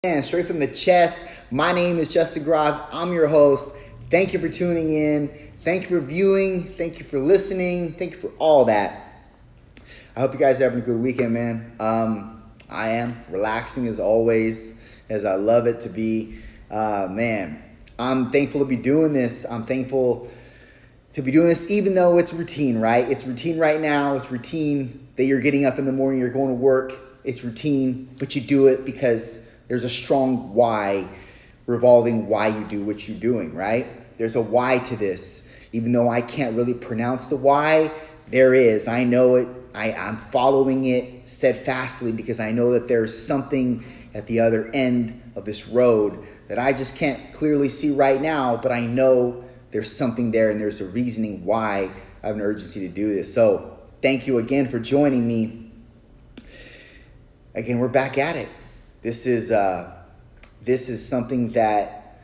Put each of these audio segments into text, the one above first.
And straight from the chest. My name is Justin Groff. I'm your host. Thank you for tuning in. Thank you for viewing. Thank you for listening. Thank you for all that. I hope you guys are having a good weekend, man. I am relaxing as always, as I love it to be. Man, I'm thankful to be doing this. I'm thankful to be doing this even though it's routine, right? It's routine right now. It's routine that you're getting up in the morning, you're going to work. It's routine, but you do it because there's a strong why revolving why you do what you're doing, right? There's a why to this. Even though I can't really pronounce the why, there is. I know it. I'm following it steadfastly because I know that there's something at the other end of this road that I just can't clearly see right now, but I know there's something there and there's a reasoning why I have an urgency to do this. So thank you again for joining me. Again, we're back at it. This is something that,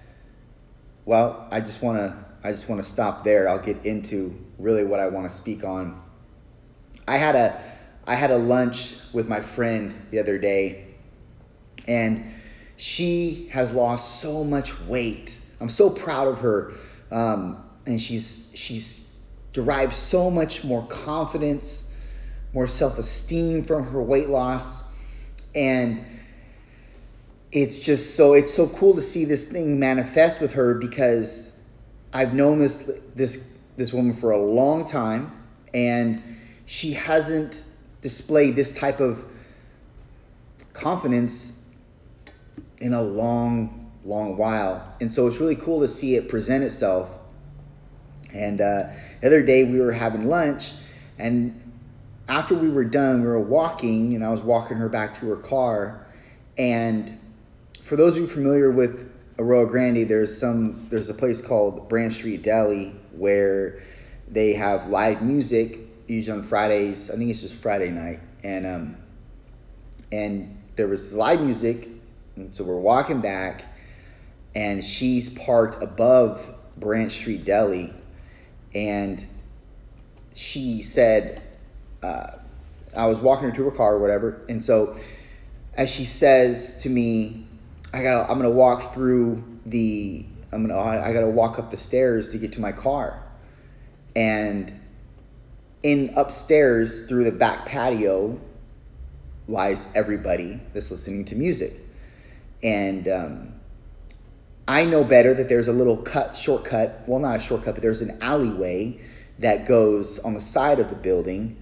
well, I just want to stop there. I'll get into really what I want to speak on. I had a lunch with my friend the other day, and she has lost so much weight. I'm so proud of her, and she's derived so much more confidence, more self-esteem from her weight loss, and it's so cool to see this thing manifest with her because I've known this woman for a long time, and she hasn't displayed this type of confidence in a long while. And so it's really cool to see it present itself. And the other day we were having lunch, and after we were done, we were walking, and I was walking her back to her car. And for those of you familiar with Arroyo Grande, there's a place called Branch Street Deli where they have live music, usually on Fridays. I think it's just Friday night, and there was live music, and so we're walking back, and she's parked above Branch Street Deli, and she said, I was walking her to her car or whatever, and so as she says to me, I gotta walk up the stairs to get to my car. And upstairs through the back patio lies everybody that's listening to music. And I know better that there's a little shortcut, well, not a shortcut, but there's an alleyway that goes on the side of the building,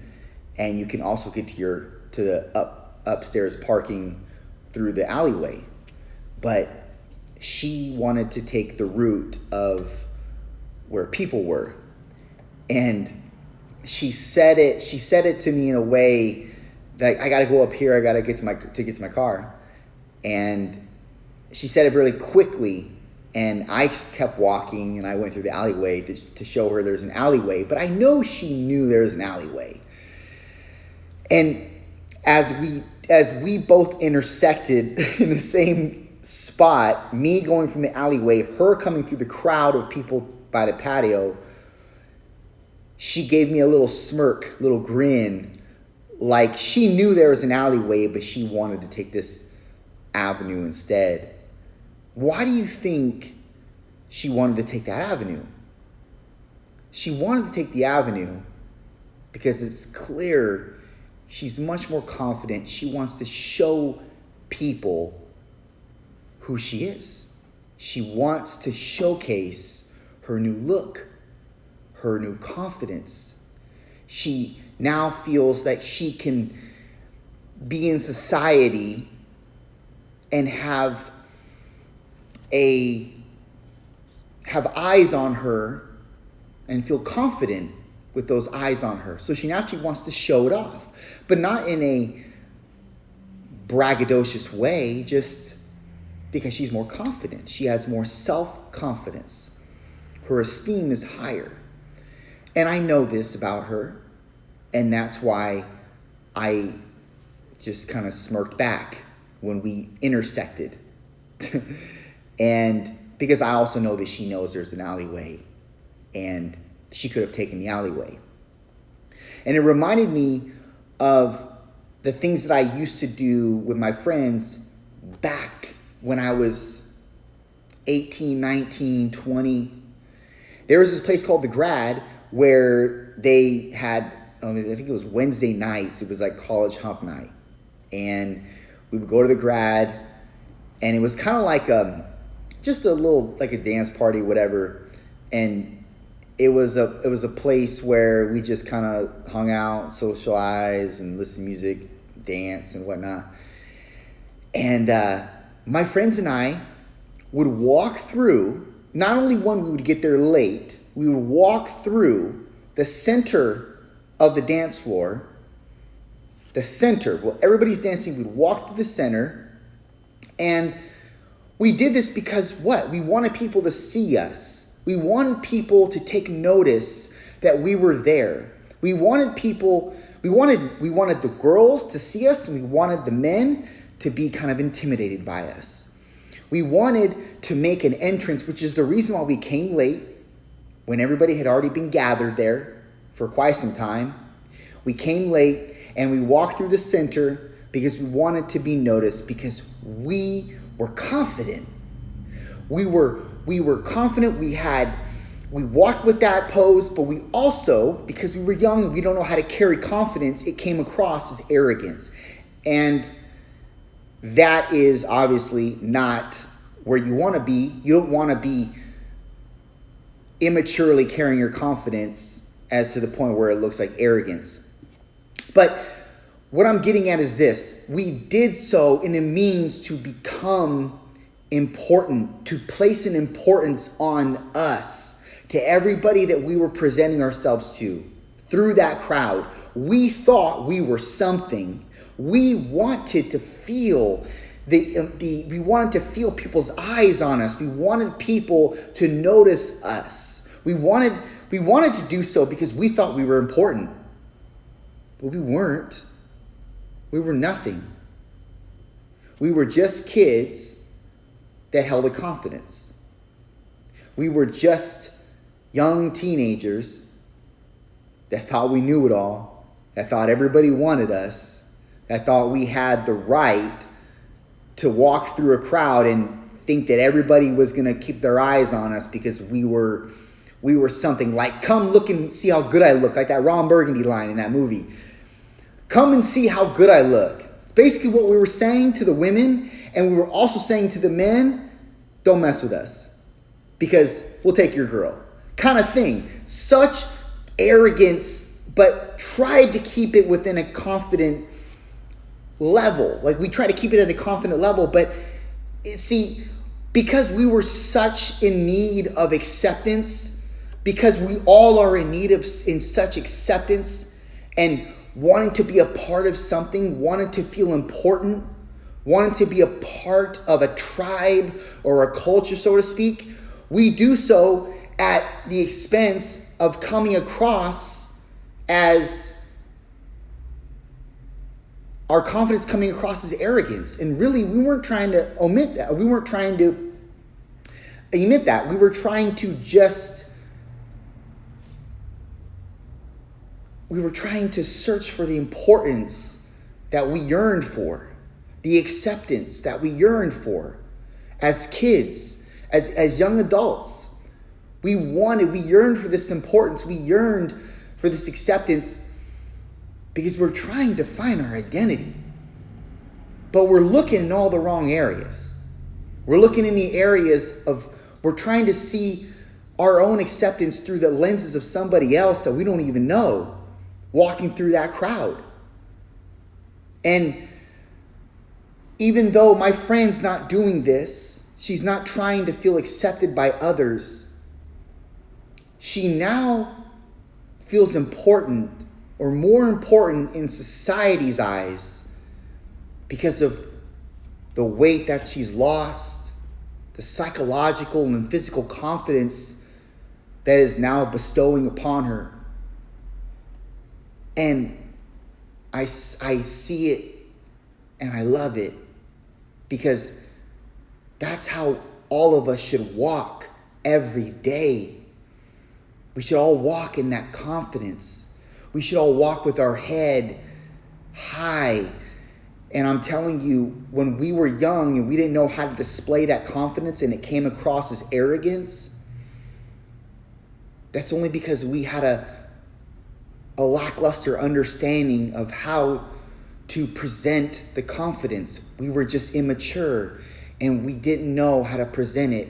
and you can also get to the upstairs parking through the alleyway. But she wanted to take the route of where people were. And she said it to me in a way that I got to go up here, I got to get to my car. And she said it really quickly, and I kept walking, and I went through the alleyway to show her there's an alleyway, but I know she knew there was an alleyway. And as we both intersected in the same spot, me going from the alleyway, her coming through the crowd of people by the patio, she gave me a little smirk, little grin, like she knew there was an alleyway, but she wanted to take this avenue instead. Why do you think she wanted to take that avenue? She wanted to take the avenue because it's clear she's much more confident. She wants to show people who she is. She wants to showcase her new look, her new confidence. She now feels that she can be in society and have eyes on her and feel confident with those eyes on her. So she naturally wants to show it off, but not in a braggadocious way, just because she's more confident. She has more self-confidence. Her esteem is higher. And I know this about her, and that's why I just kind of smirked back when we intersected. And because I also know that she knows there's an alleyway, and she could have taken the alleyway. And it reminded me of the things that I used to do with my friends back when I was 18, 19, 20, there was this place called The Grad where they had, I think it was Wednesday nights. It was like college hump night. And we would go to The Grad, and it was kind of like just a little, like a dance party, whatever. And it was a place where we just kind of hung out, socialized, and listened to music, dance, and whatnot. And my friends and I would walk through, not only one, we would get there late, we would walk through the center of the dance floor, the center, well, everybody's dancing, we'd walk through the center, and we did this because what? We wanted people to see us. We wanted people to take notice that we were there. We wanted the girls to see us, and we wanted the men to be kind of intimidated by us. We wanted to make an entrance, which is the reason why we came late, when everybody had already been gathered there for quite some time. We came late and we walked through the center because we wanted to be noticed, because we were confident. We were confident. We walked with that pose, but we also, because we were young and we don't know how to carry confidence, it came across as arrogance. And that is obviously not where you want to be. You don't want to be immaturely carrying your confidence as to the point where it looks like arrogance. But what I'm getting at is this. We did so in a means to become important, to place an importance on us, to everybody that we were presenting ourselves to through that crowd. We thought we were something. We wanted to feel we wanted to feel people's eyes on us. We wanted people to notice us. We wanted to do so because we thought we were important. But we weren't. We were nothing. We were just kids that held a confidence. We were just young teenagers that thought we knew it all, that thought everybody wanted us, that thought we had the right to walk through a crowd and think that everybody was going to keep their eyes on us because we were something like, come look and see how good I look, like that Ron Burgundy line in that movie. Come and see how good I look. It's basically what we were saying to the women, and we were also saying to the men, don't mess with us because we'll take your girl. Kind of thing. Such arrogance, but tried to keep it within a confident level. Like we try to keep it at a confident level, but because we were such in need of acceptance, because we all are in such acceptance and wanting to be a part of something, wanting to feel important, wanting to be a part of a tribe or a culture, so to speak, we do so at the expense of coming across as our confidence coming across as arrogance. And really, we weren't trying to omit that. We weren't trying to emit that. We were trying to search for the importance that we yearned for, the acceptance that we yearned for as kids, as young adults. We yearned for this importance. We yearned for this acceptance because we're trying to find our identity. But we're looking in all the wrong areas. We're looking in the areas we're trying to see our own acceptance through the lenses of somebody else that we don't even know, walking through that crowd. And even though my friend's not doing this, she's not trying to feel accepted by others, she now feels important, or more important in society's eyes, because of the weight that she's lost, the psychological and physical confidence that is now bestowing upon her. And I see it and I love it, because that's how all of us should walk every day. We should all walk in that confidence. We should all walk with our head high And I'm telling you, when we were young and we didn't know how to display that confidence and it came across as arrogance, that's only because we had a lackluster understanding of how to present the confidence. We were just immature and we didn't know how to present it.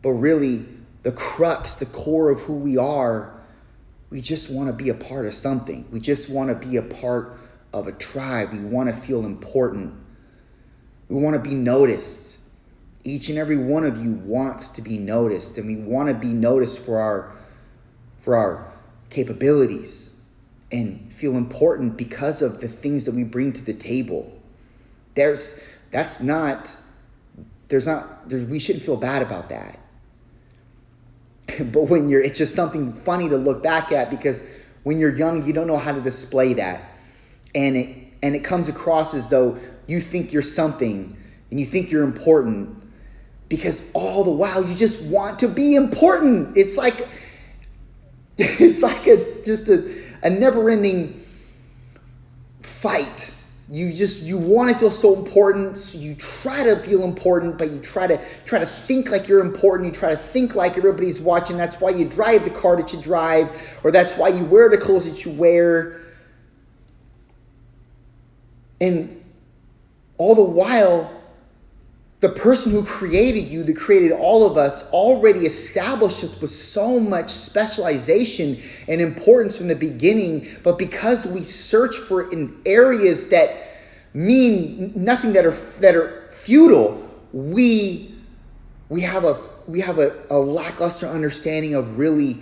But really, the crux, the core of who we are, we just want to be a part of something. We just want to be a part of a tribe. We want to feel important. We want to be noticed. Each and every one of you wants to be noticed, and we want to be noticed for our capabilities and feel important because of the things that we bring to the table. We shouldn't feel bad about that. But it's just something funny to look back at, because when you're young, you don't know how to display that. And it comes across as though you think you're something and you think you're important, because all the while you just want to be important. It's like a never-ending fight. You want to feel so important, so you try to feel important, but you try to think like you're important. You try to think like everybody's watching. That's why you drive the car that you drive, or that's why you wear the clothes that you wear. And all the while, the person who created you, that created all of us, already established us with so much specialization and importance from the beginning. But because we search for in areas that mean nothing, that are futile, we have a lackluster understanding of really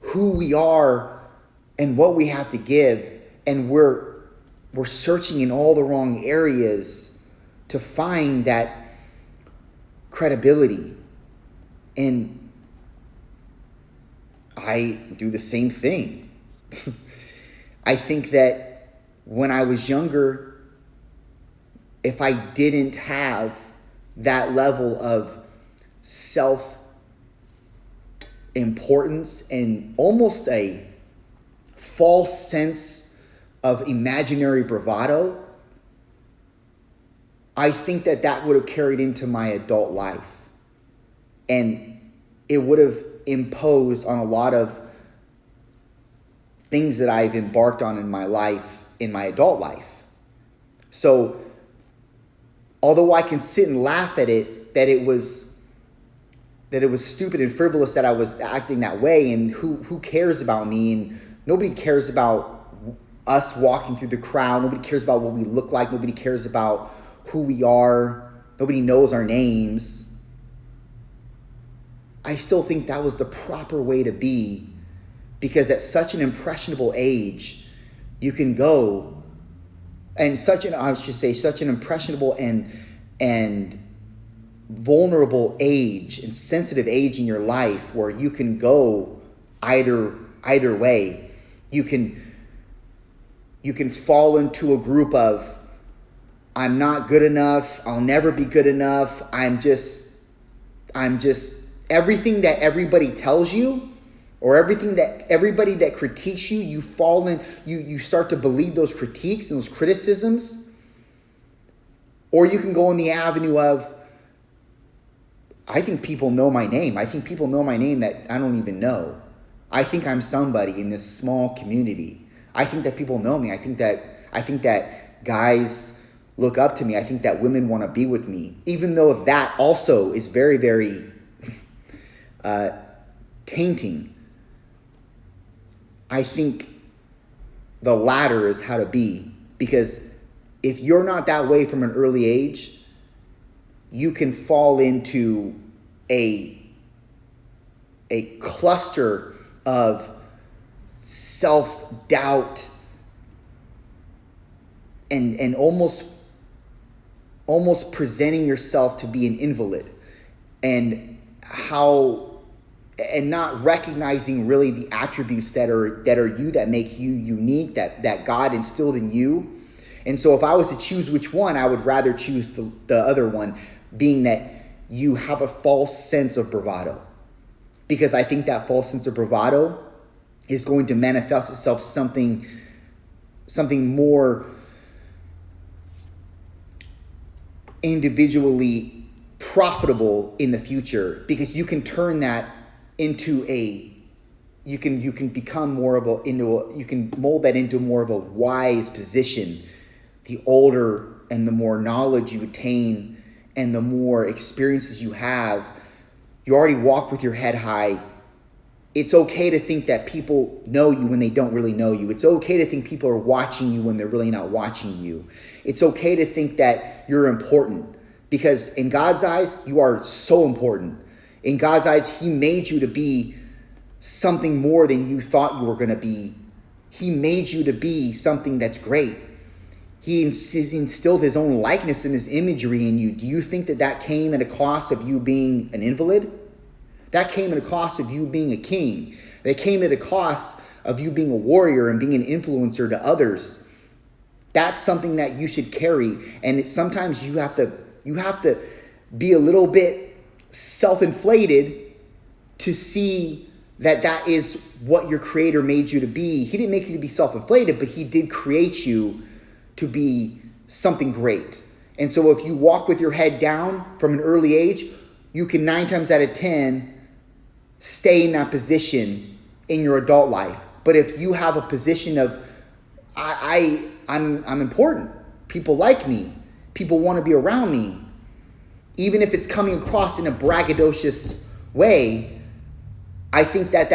who we are and what we have to give, and we're searching in all the wrong areas to find that credibility. And I do the same thing. I think that when I was younger, if I didn't have that level of self-importance and almost a false sense of imaginary bravado, I think that would have carried into my adult life. And it would have imposed on a lot of things that I've embarked on in my life, in my adult life. So, although I can sit and laugh at it, that it was stupid and frivolous that I was acting that way, and who cares about me, and nobody cares about us walking through the crowd. Nobody cares about what we look like. Nobody cares about who we are. Nobody knows our names. I still think that was the proper way to be, because at such an impressionable age, you can go, and such an impressionable and vulnerable age and sensitive age in your life, where you can go either way. You can fall into a group of, I'm not good enough, I'll never be good enough, I'm just everything that everybody tells you, or everything that everybody that critiques you, you fall in, you start to believe those critiques and those criticisms. Or you can go in the avenue of, I think people know my name. I think people know my name that I don't even know. I think I'm somebody in this small community. I think that people know me. I think that guys look up to me. I think that women want to be with me, even though that also is very, very tainting. I think the latter is how to be, because if you're not that way from an early age, you can fall into a cluster of self-doubt and almost presenting yourself to be an invalid, and not recognizing really the attributes that are you, that make you unique, that God instilled in you. And so if I was to choose which one, I would rather choose the other one, being that you have a false sense of bravado. Because I think that false sense of bravado is going to manifest itself something more individually profitable in the future, because you can turn that into you can become more of you can mold that into more of a wise position. The older and the more knowledge you attain and the more experiences you have, you already walk with your head high. It's okay to think that people know you when they don't really know you. It's okay to think people are watching you when they're really not watching you. It's okay to think that you're important, because in God's eyes, you are so important. In God's eyes, He made you to be something more than you thought you were going to be. He made you to be something that's great. He instilled His own likeness and His imagery in you. Do you think that came at a cost of you being an invalid? That came at a cost of you being a king. That came at a cost of you being a warrior and being an influencer to others. That's something that you should carry. And sometimes you have to be a little bit self-inflated to see that is what your Creator made you to be. He didn't make you to be self-inflated, but He did create you to be something great. And so if you walk with your head down from an early age, you can 9 times out of 10 stay in that position in your adult life. But if you have a position of, I'm important, people like me, people want to be around me, even if it's coming across in a braggadocious way, I think that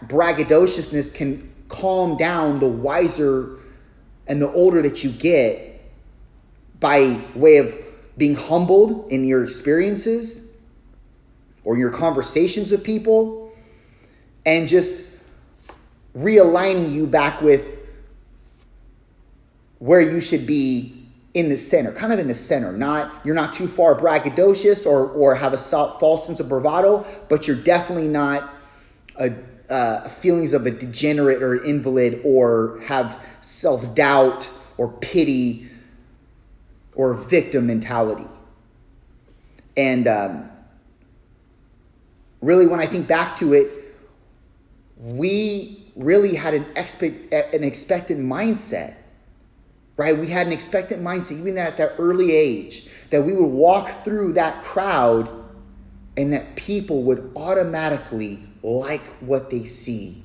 braggadociousness can calm down the wiser and the older that you get by way of being humbled in your experiences or your conversations with people, and just realigning you back with where you should be in the center, kind of in the center. You're not too far braggadocious or have a false sense of bravado, but you're definitely not feelings of a degenerate or invalid, or have self-doubt or pity or victim mentality. And really, when I think back to it, we really had an expectant mindset, right? We had an expectant mindset even at that early age, that we would walk through that crowd and that people would automatically like what they see.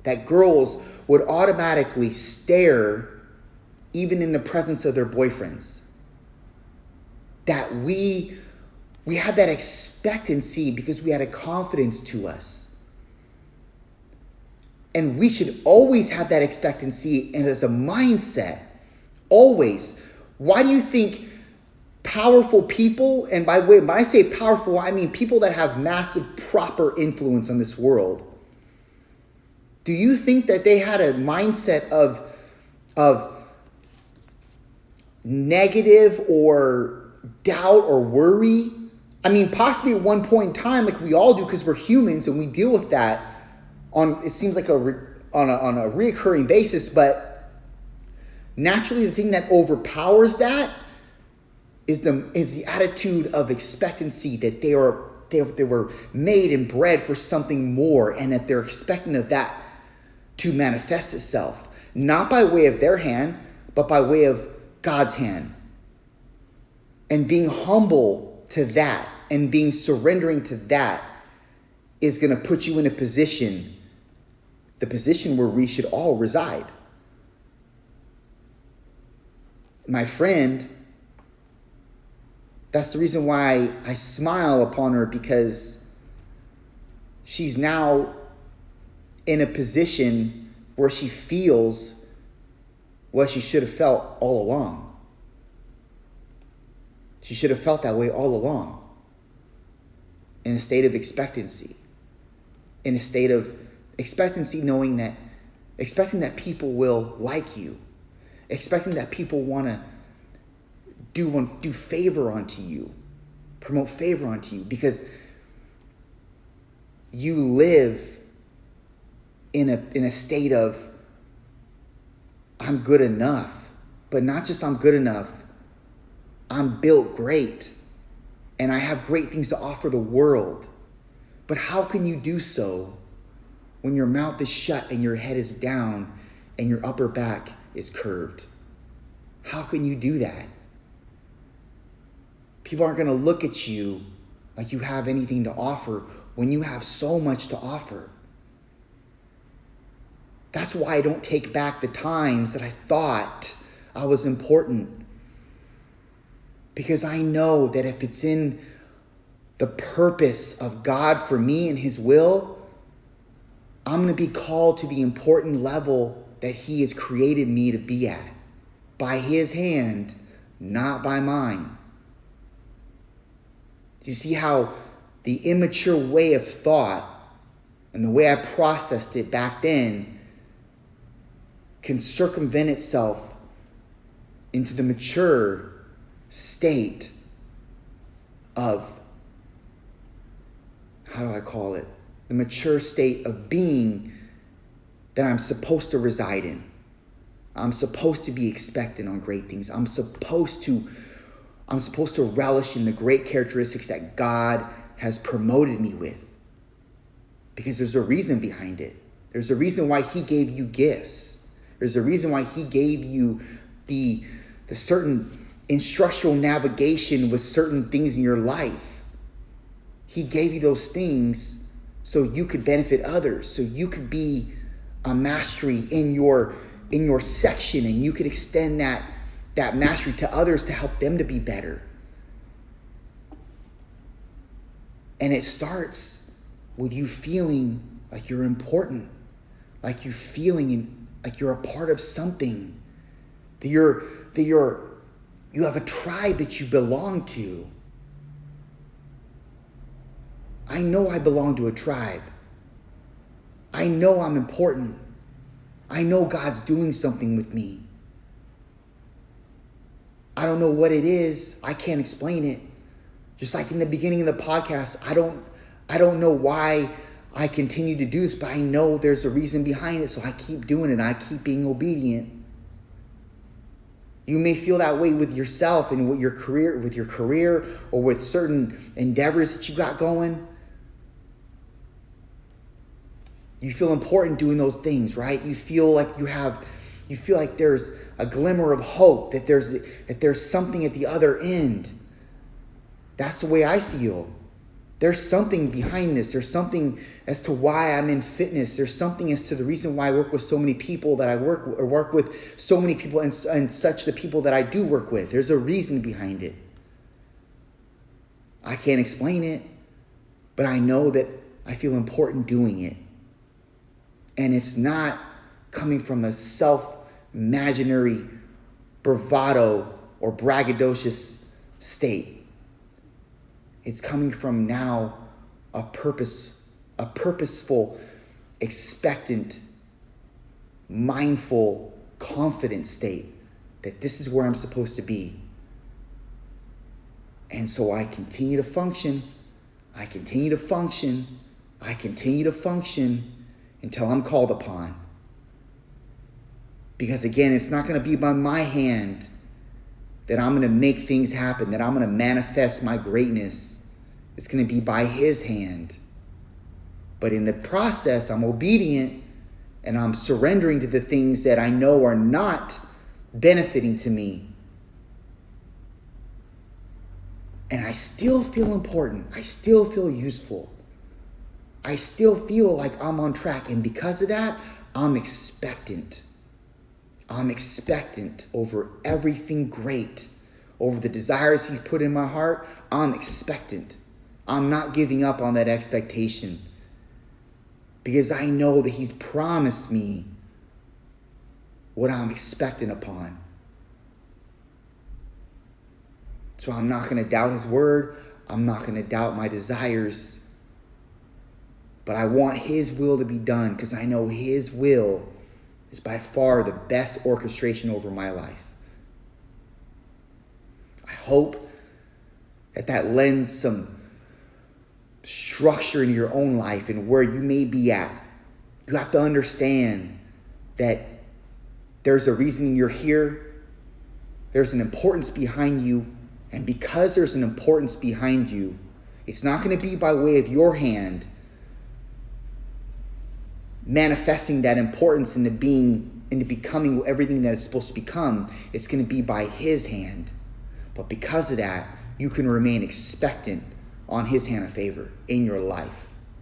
That girls would automatically stare even in the presence of their boyfriends. That we had that expectancy because we had a confidence to us. And we should always have that expectancy and as a mindset. Always. Why do you think powerful people, and by the way, when I say powerful, I mean people that have massive proper influence on this world, do you think that they had a mindset of negative or doubt or worry? I mean, possibly at one point in time, like we all do, because we're humans and we deal with that it seems like on a reoccurring basis, but naturally the thing that overpowers that is the attitude of expectancy, that they were made and bred for something more, and that they're expecting of that to manifest itself, not by way of their hand, but by way of God's hand. And being humble to that and being surrendering to that is going to put you in a position, the position where we should all reside. My friend, that's the reason why I smile upon her, because she's now in a position where she feels what she should have felt all along. She should have felt that way all along. In a state of expectancy. In a state of expectancy, expecting that people will like you. Expecting that people want to do favor onto you. Promote favor onto you. Because you live in a state of, I'm good enough. But not just I'm good enough. I'm built great. And I have great things to offer the world. But how can you do so when your mouth is shut and your head is down and your upper back is curved? How can you do that? People aren't going to look at you like you have anything to offer when you have so much to offer. That's why I don't take back the times that I thought I was important. Because I know that if it's in the purpose of God for me and his will, I'm going to be called to the important level that he has created me to be at. By his hand, not by mine. Do you see how the immature way of thought and the way I processed it back then can circumvent itself into the mature state of, how do I call it? The mature state of being that I'm supposed to reside in. I'm supposed to be expectant on great things. I'm supposed to relish in the great characteristics that God has promoted me with. Because there's a reason behind it. There's a reason why he gave you gifts. There's a reason why he gave you the certain instructional navigation with certain things in your life. He gave you those things so you could benefit others, so you could be a mastery in your section, and you could extend that mastery to others to help them to be better. And it starts with you feeling like you're important, like you feeling like you're a part of something, that you have a tribe that you belong to. I know I belong to a tribe. I know I'm important. I know God's doing something with me. I don't know what it is. I can't explain it. Just like in the beginning of the podcast, I don't know why I continue to do this, but I know there's a reason behind it, so I keep doing it. I keep being obedient. You may feel that way with yourself and with your career or with certain endeavors that you got going. You feel important doing those things, right? You feel like there's a glimmer of hope, that there's something at the other end. That's the way I feel. There's something behind this. There's something as to why I'm in fitness. There's something as to the reason why I work with so many people that I work with so many people and such the people that I do work with. There's a reason behind it. I can't explain it, but I know that I feel important doing it. And it's not coming from a self-imaginary bravado or braggadocious state. It's coming from now a purposeful, expectant, mindful, confident state that this is where I'm supposed to be. And so I continue to function. I continue to function until I'm called upon. Because again, it's not going to be by my hand that I'm going to make things happen, that I'm going to manifest my greatness. It's going to be by his hand. But in the process, I'm obedient and I'm surrendering to the things that I know are not benefiting to me. And I still feel important. I still feel useful. I still feel like I'm on track. And because of that, I'm expectant. I'm expectant over everything great, over the desires he's put in my heart. I'm expectant. I'm not giving up on that expectation because I know that he's promised me what I'm expectant upon. So I'm not going to doubt his word. I'm not going to doubt my desires. But I want his will to be done because I know his will is by far the best orchestration over my life. I hope that lends some structure in your own life and where you may be at. You have to understand that there's a reason you're here. There's an importance behind you. And because there's an importance behind you, it's not going to be by way of your hand manifesting that importance into becoming everything that it's supposed to become. It's going to be by his hand. But because of that, you can remain expectant on his hand of favor in your life.